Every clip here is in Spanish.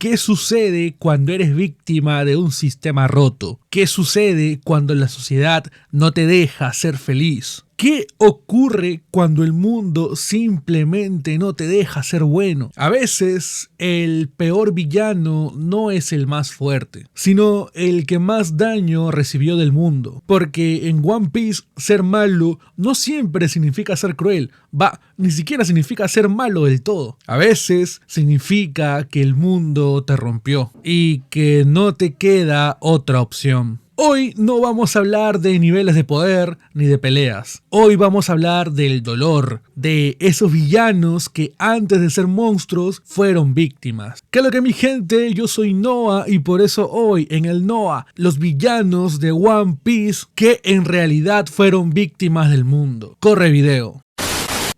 ¿Qué sucede cuando eres víctima de un sistema roto? ¿Qué sucede cuando la sociedad no te deja ser feliz? ¿Qué ocurre cuando el mundo simplemente no te deja ser bueno? A veces el peor villano no es el más fuerte, sino el que más daño recibió del mundo. Porque en One Piece ser malo no siempre significa ser cruel. Ni siquiera significa ser malo del todo. A veces significa que el mundo te rompió y que no te queda otra opción. Hoy no vamos a hablar de niveles de poder ni de peleas. Hoy vamos a hablar del dolor, de esos villanos que antes de ser monstruos fueron víctimas. ¿Qué es lo que mi gente? Yo soy Noah y por eso hoy en el Noah, los villanos de One Piece que en realidad fueron víctimas del mundo. Corre video.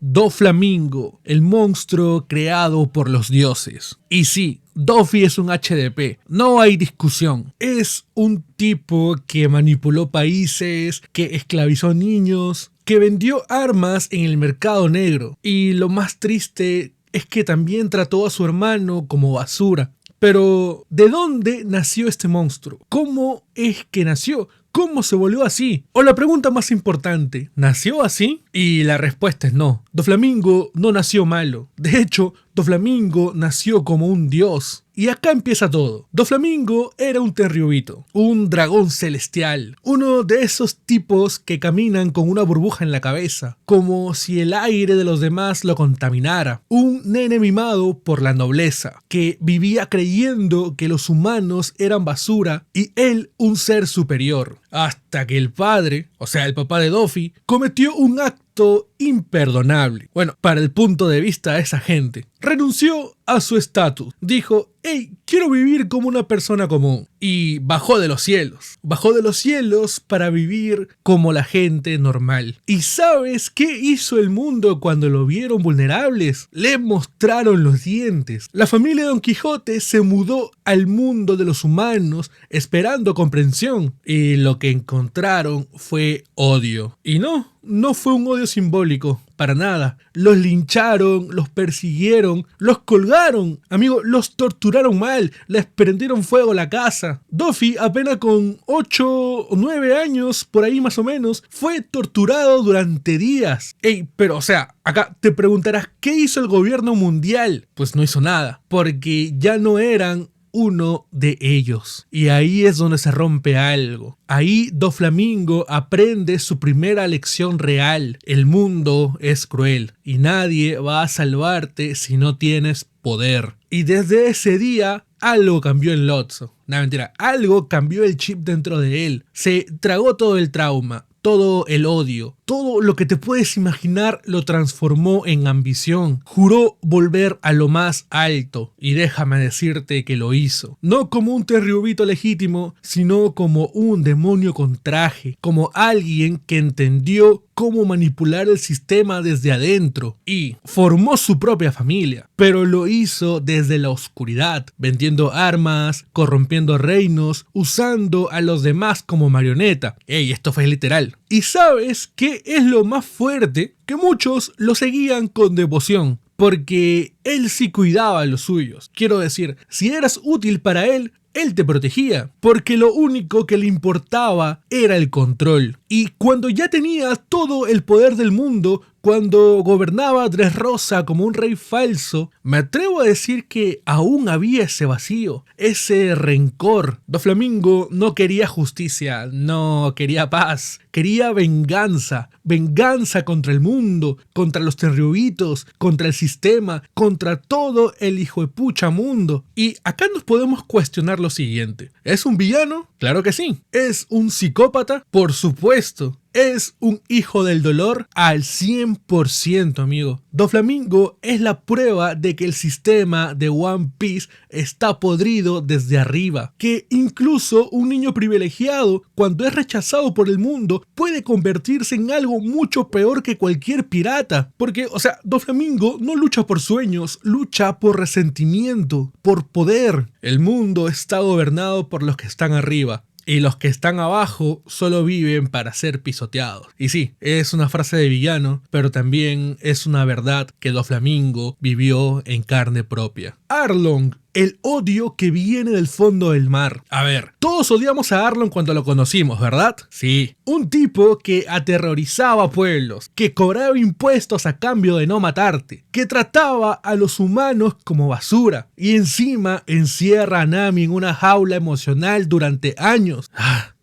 Doflamingo, el monstruo creado por los dioses. Y sí, Doffy es un HDP, no hay discusión. Es un tipo que manipuló países, que esclavizó niños, que vendió armas en el mercado negro. Y lo más triste es que también trató a su hermano como basura. Pero, ¿de dónde nació este monstruo? ¿Cómo es que nació? ¿Cómo se volvió así? O la pregunta más importante, ¿nació así? Y la respuesta es no. Doflamingo no nació malo. De hecho, Doflamingo nació como un dios. Y acá empieza todo. Doflamingo era un tenryubito, un dragón celestial, uno de esos tipos que caminan con una burbuja en la cabeza, como si el aire de los demás lo contaminara. Un nene mimado por la nobleza, que vivía creyendo que los humanos eran basura y él un ser superior. Hasta que el padre, o sea el papá de Doffy, cometió un acto imperdonable. Bueno, para el punto de vista de esa gente. Renunció a su estatus. Dijo, hey, quiero vivir como una persona común. Y bajó de los cielos. Bajó de los cielos para vivir como la gente normal. ¿Y sabes qué hizo el mundo cuando lo vieron vulnerables? Le mostraron los dientes. La familia de Don Quijote se mudó al mundo de los humanos esperando comprensión. Y lo que encontraron fue odio. Y no fue un odio simbólico, para nada. Los lincharon, los persiguieron, los colgaron. Amigo, los torturaron mal, les prendieron fuego a la casa. Doffy, apenas con 8 o 9 años, por ahí más o menos, fue torturado durante días. Pero acá te preguntarás, ¿qué hizo el gobierno mundial? Pues no hizo nada, porque ya no eran uno de ellos. Y ahí es donde se rompe algo. Ahí Doflamingo aprende su primera lección real. El mundo es cruel y nadie va a salvarte si no tienes poder. Y desde ese día algo cambió en Lotso. No, mentira, algo cambió el chip dentro de él. Se tragó todo el trauma, todo el odio, todo lo que te puedes imaginar lo transformó en ambición. Juró volver a lo más alto y déjame decirte que lo hizo. No como un tenryubito legítimo, sino como un demonio con traje, como alguien que entendió cómo manipular el sistema desde adentro y formó su propia familia, pero lo hizo desde la oscuridad, vendiendo armas, corrompiendo reinos, usando a los demás como marioneta. Esto fue literal. ¿Y sabes qué es lo más fuerte? Que muchos lo seguían con devoción, porque él sí cuidaba a los suyos. Quiero decir, si eras útil para él te protegía, porque lo único que le importaba era el control. Y cuando ya tenía todo el poder del mundo, cuando gobernaba Dressrosa como un rey falso, me atrevo a decir que aún había ese vacío, ese rencor. Doflamingo no quería justicia, no quería paz, quería venganza. Venganza contra el mundo, contra los tenryubitos, contra el sistema, contra todo el hijuepucha mundo. Y acá nos podemos cuestionar lo siguiente. ¿Es un villano? Claro que sí. ¿Es un psicópata? Por supuesto. Es un hijo del dolor al 100%, amigo. Doflamingo es la prueba de que el sistema de One Piece está podrido desde arriba. Que incluso un niño privilegiado, cuando es rechazado por el mundo, puede convertirse en algo mucho peor que cualquier pirata. Porque, Doflamingo no lucha por sueños, lucha por resentimiento, por poder. El mundo está gobernado por los que están arriba. Y los que están abajo solo viven para ser pisoteados. Y sí, es una frase de villano, pero también es una verdad que Doflamingo vivió en carne propia. Arlong el odio que viene del fondo del mar. A ver, todos odiamos a Arlong cuando lo conocimos, ¿verdad? Sí. Un tipo que aterrorizaba pueblos, que cobraba impuestos a cambio de no matarte, que trataba a los humanos como basura y encima encierra a Nami en una jaula emocional durante años.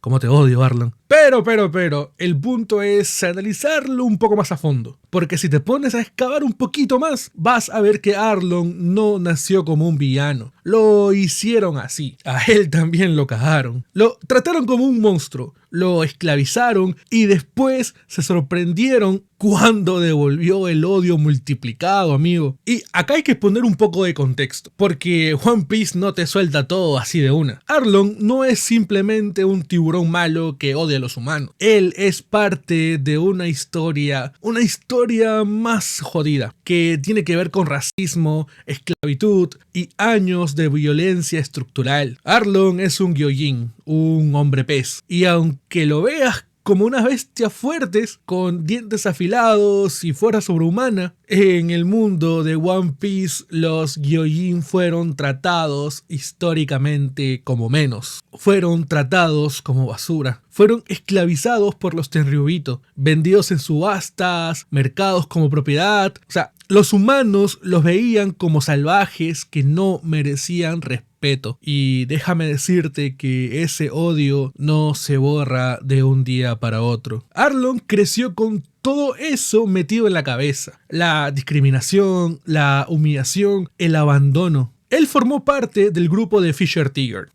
Cómo te odio, Arlong. Pero, el punto es analizarlo un poco más a fondo. Porque si te pones a excavar un poquito más, vas a ver que Arlong no nació como un villano. Lo hicieron así. A él también lo cagaron. Lo trataron como un monstruo. Lo esclavizaron y después se sorprendieron cuando devolvió el odio multiplicado, amigo. Y acá hay que poner un poco de contexto, porque One Piece no te suelta todo así de una. Arlong no es simplemente un tiburón malo que odia a los humanos. Él es parte de una historia más jodida, que tiene que ver con racismo, esclavitud y años de violencia estructural. Arlong es un Gyojin, un hombre pez, y aunque lo veas como unas bestias fuertes, con dientes afilados y fuerza sobrehumana, en el mundo de One Piece los Gyojin fueron tratados históricamente como menos. Fueron tratados como basura. Fueron esclavizados por los Tenryubito, vendidos en subastas, mercados como propiedad. O sea, los humanos los veían como salvajes que no merecían respeto. Y déjame decirte que ese odio no se borra de un día para otro. Arlong creció con todo eso metido en la cabeza. La discriminación, la humillación, el abandono. Él formó parte del grupo de Fisher Tiger,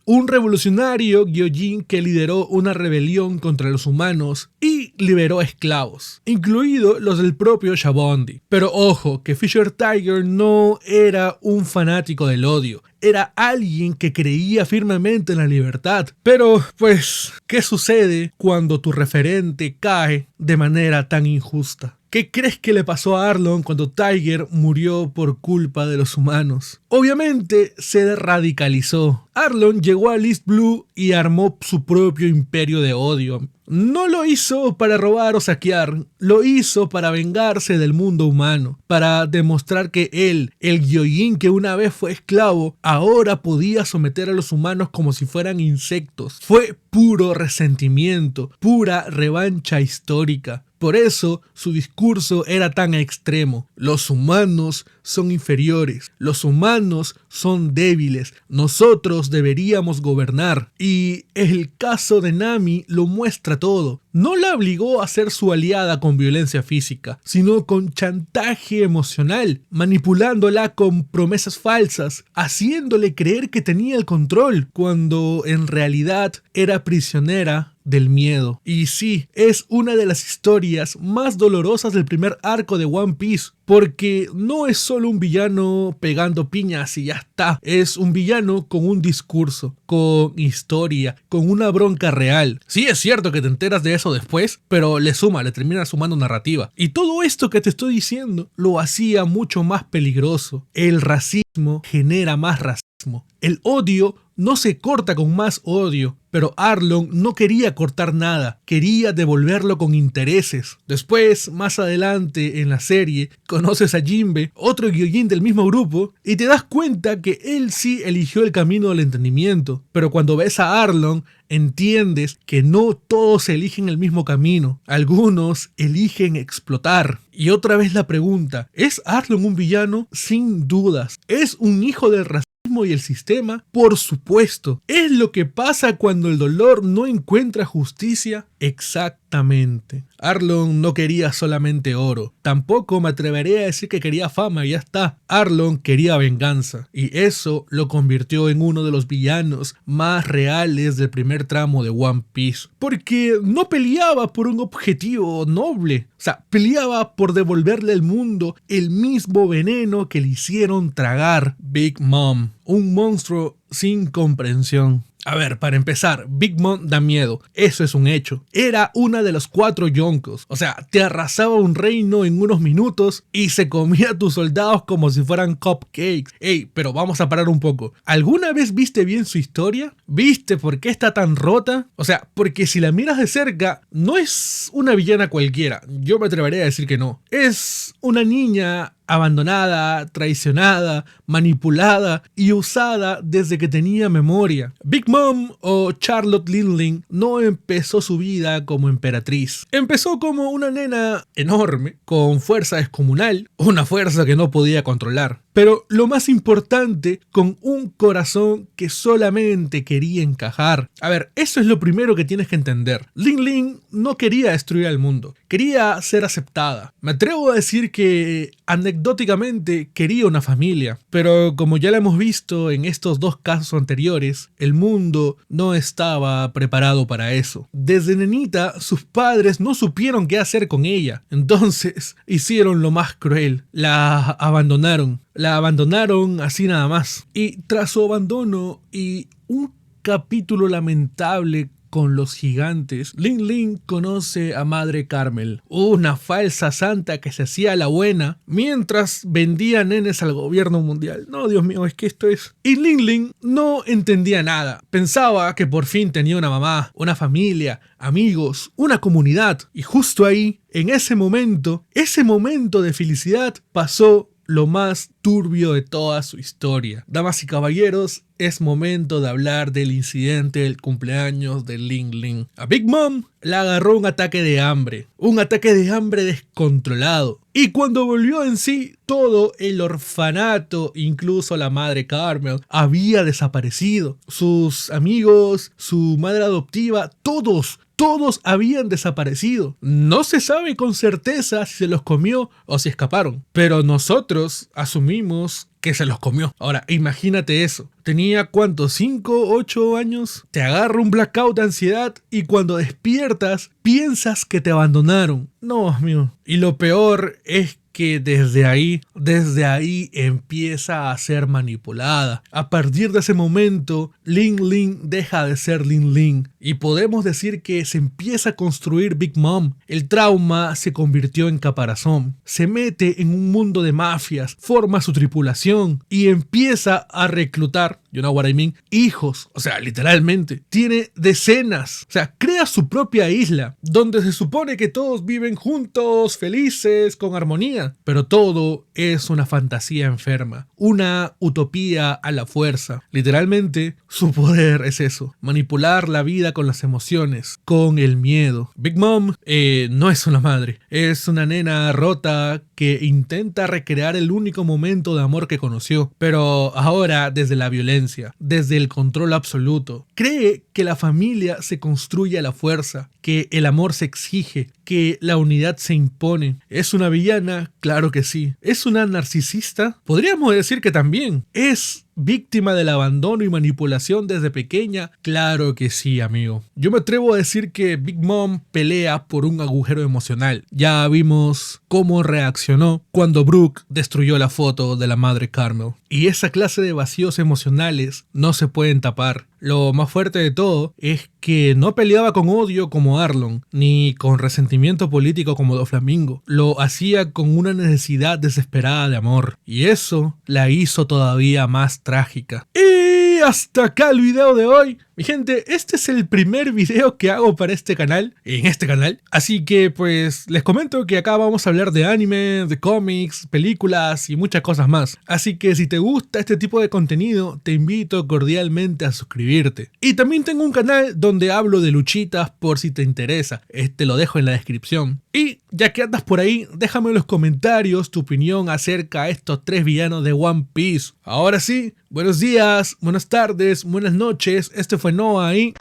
un revolucionario Gyojin que lideró una rebelión contra los humanos y liberó a esclavos, incluidos los del propio Shabondi. Pero ojo, que Fisher Tiger no era un fanático del odio, era alguien que creía firmemente en la libertad. Pero, pues, ¿qué sucede cuando tu referente cae de manera tan injusta? ¿Qué crees que le pasó a Arlong cuando Tiger murió por culpa de los humanos? Obviamente se radicalizó. Arlong llegó a East Blue y armó su propio imperio de odio. No lo hizo para robar o saquear, lo hizo para vengarse del mundo humano, para demostrar que él, el Gyojin que una vez fue esclavo, ahora podía someter a los humanos como si fueran insectos. Fue puro resentimiento, pura revancha histórica. Por eso su discurso era tan extremo. Los humanos son inferiores, los humanos son débiles, nosotros deberíamos gobernar. Y el caso de Nami lo muestra todo. No la obligó a ser su aliada con violencia física, sino con chantaje emocional, manipulándola con promesas falsas, haciéndole creer que tenía el control, cuando en realidad era prisionera del miedo. Y sí, es una de las historias más dolorosas del primer arco de One Piece, porque no es solo un villano pegando piñas y ya está, es un villano con un discurso, con historia, con una bronca real. Sí, es cierto que te enteras de eso después, pero le termina sumando narrativa. Y todo esto que te estoy diciendo lo hacía mucho más peligroso. El racismo genera más racismo. El odio no se corta con más odio, pero Arlong no quería cortar nada, quería devolverlo con intereses. Después, más adelante en la serie, conoces a Jinbe, otro Gyojin del mismo grupo, y te das cuenta que él sí eligió el camino del entendimiento. Pero cuando ves a Arlong, entiendes que no todos eligen el mismo camino. Algunos eligen explotar. Y otra vez la pregunta, ¿es Arlong un villano? Sin dudas. ¿Es un hijo del racismo y el sistema? Por supuesto. ¿Es lo que pasa cuando el dolor no encuentra justicia? Exactamente. Arlong no quería solamente oro. Tampoco me atreveré a decir que quería fama y ya está. Arlong quería venganza. Y eso lo convirtió en uno de los villanos más reales del primer tramo de One Piece. Porque no peleaba por un objetivo noble. O sea, peleaba por devolverle al mundo el mismo veneno que le hicieron tragar Big Mom. Un monstruo sin comprensión. A ver, para empezar, Big Mom da miedo, eso es un hecho. Era una de los 4 yonkos, o sea, te arrasaba un reino en unos minutos y se comía a tus soldados como si fueran cupcakes. Ey, pero vamos a parar un poco. ¿Alguna vez viste bien su historia? ¿Viste por qué está tan rota? O sea, porque si la miras de cerca, no es una villana cualquiera, yo me atrevería a decir que no. Es una niña abandonada, traicionada, manipulada y usada desde que tenía memoria. Big Mom o Charlotte Lindling no empezó su vida como emperatriz. Empezó como una nena enorme, con fuerza descomunal, una fuerza que no podía controlar. Pero lo más importante, con un corazón que solamente quería encajar. A ver, eso es lo primero que tienes que entender. Lindling no quería destruir al mundo, quería ser aceptada. Me atrevo a decir que anecdóticamente quería una familia, pero como ya lo hemos visto en estos 2 casos anteriores, el mundo no estaba preparado para eso. Desde nenita, sus padres no supieron qué hacer con ella, entonces hicieron lo más cruel, la abandonaron. La abandonaron así nada más. Y tras su abandono y un capítulo lamentable con los gigantes, Lindling conoce a Madre Carmel, una falsa santa que se hacía la buena mientras vendía nenes al gobierno mundial. No, Dios mío, es que esto es... Y Lindling no entendía nada. Pensaba que por fin tenía una mamá, una familia, amigos, una comunidad. Y justo ahí, en ese momento de felicidad, pasó lo más turbio de toda su historia. Damas y caballeros, es momento de hablar del incidente del cumpleaños de Lindling. A Big Mom la agarró un ataque de hambre descontrolado. Y cuando volvió en sí, todo el orfanato, incluso la madre Carmel, había desaparecido. Sus amigos, su madre adoptiva, todos habían desaparecido. No se sabe con certeza si se los comió o si escaparon, pero nosotros asumimos que se los comió. Ahora, imagínate eso. Tenía, ¿cuántos? 5, 8 años. Te agarra un blackout de ansiedad y cuando despiertas, piensas que te abandonaron. No, amigo. Y lo peor es que desde ahí empieza a ser manipulada. A partir de ese momento, Lindling deja de ser Lindling y podemos decir que se empieza a construir Big Mom. El trauma se convirtió en caparazón. Se mete en un mundo de mafias, forma su tripulación y empieza a reclutar, you know what I mean, hijos. O sea, literalmente, tiene decenas. O sea, crea su propia isla, donde se supone que todos viven juntos, felices, con armonía. Pero todo es una fantasía enferma, una utopía a la fuerza. Literalmente, su poder es eso, manipular la vida con las emociones, con el miedo. Big Mom no es una madre, es una nena rota que intenta recrear el único momento de amor que conoció, pero ahora desde la violencia, desde el control absoluto. Cree que la familia se construye a la fuerza, que el amor se exige, que la unidad se impone. ¿Es una villana? Claro que sí. ¿Es una narcisista? Podríamos decir que también. ¿Es víctima del abandono y manipulación desde pequeña? Claro que sí, amigo. Yo me atrevo a decir que Big Mom pelea por un agujero emocional. Ya vimos cómo reaccionó cuando Brooke destruyó la foto de la madre Carmel. Y esa clase de vacíos emocionales no se pueden tapar. Lo más fuerte de todo es que no peleaba con odio como Arlong, ni con resentimiento político como Doflamingo. Lo hacía con una necesidad desesperada de amor. Y eso la hizo todavía más trágica. Y hasta acá el video de hoy. Mi gente, este es el primer video que hago para este canal, en este canal. Así que pues les comento que acá vamos a hablar de anime, de cómics, películas y muchas cosas más. Así que si te gusta este tipo de contenido, te invito cordialmente a suscribirte. Y también tengo un canal donde hablo de luchitas por si te interesa. Este lo dejo en la descripción. Y ya que andas por ahí, déjame en los comentarios tu opinión acerca de estos 3 villanos de One Piece. Ahora sí, buenos días, buenas tardes, buenas noches. Este fue Noah y...